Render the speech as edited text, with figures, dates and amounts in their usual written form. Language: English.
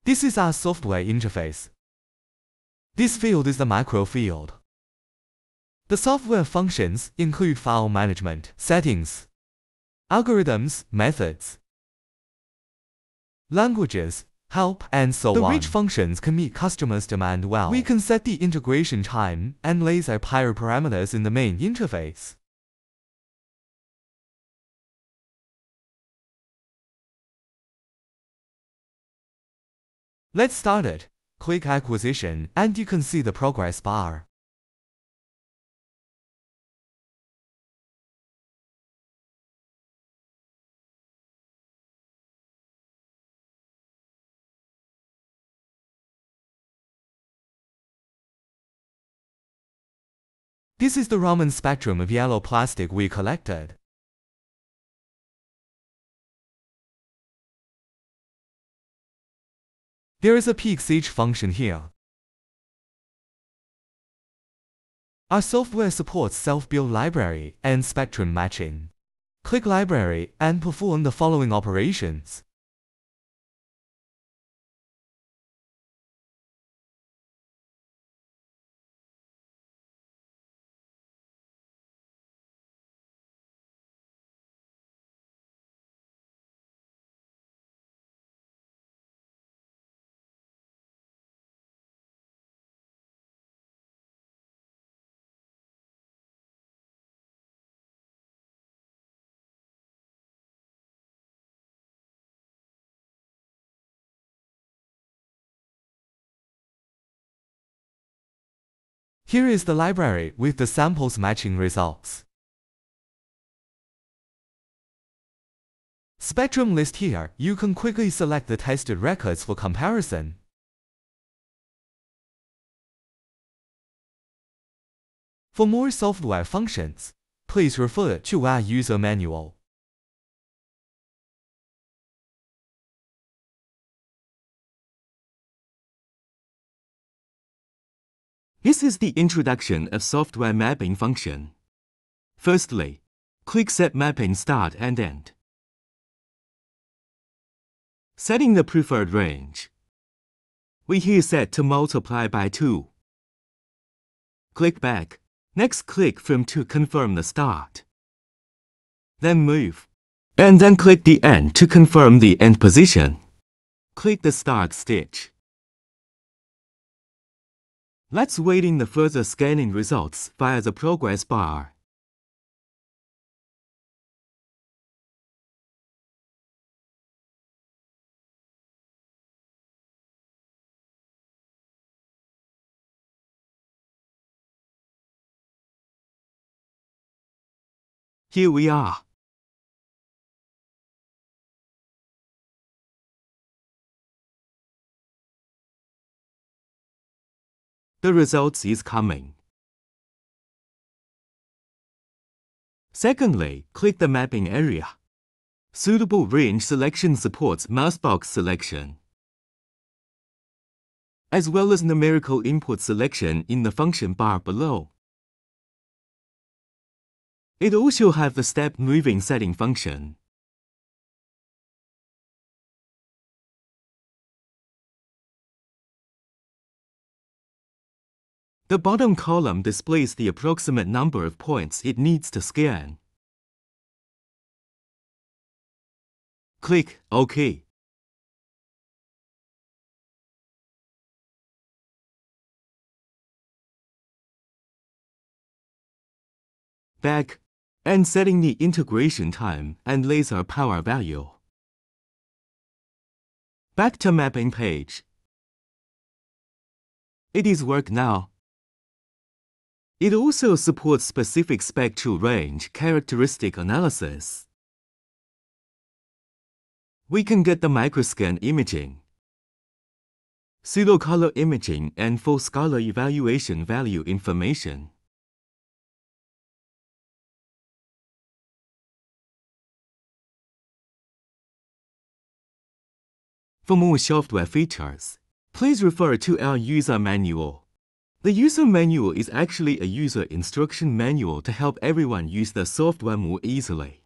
This is our software interface. This field is the micro field. The software functions include file management, settings, algorithms, methods, languages, help, and so on. The rich functions can meet customers' demand well. We can set the integration time and laser parameters in the main interface. Let's start it. Click Acquisition, and you can see the progress bar. This is the Raman spectrum of yellow plastic we collected. There is a peak siege function here. Our software supports self-build library and spectrum matching. Click Library and perform the following operations. Here is the library with the samples matching results. Spectrum list here. You can quickly select the tested records for comparison. For more software functions, please refer to our user manual. This is the introduction of software mapping function. Firstly, click Set Mapping Start and End. Setting the preferred range. We here set to multiply by 2. Click Back. Next click From to confirm the start. Then move. And then click the End to confirm the end position. Click the Start stitch. Let's wait in the further scanning results via the progress bar. Here we are. The results is coming. Secondly, click the mapping area. Suitable range selection supports mousebox selection, as well as numerical input selection in the function bar below. It also has the step moving setting function. The bottom column displays the approximate number of points it needs to scan. Click OK. Back, and setting the integration time and laser power value. Back to mapping page. It is work now. It also supports specific spectral range characteristic analysis. We can get the microscan imaging, pseudo-color imaging, and full scalar evaluation value information. For more software features, please refer to our user manual. The user manual is actually a user instruction manual to help everyone use the software more easily.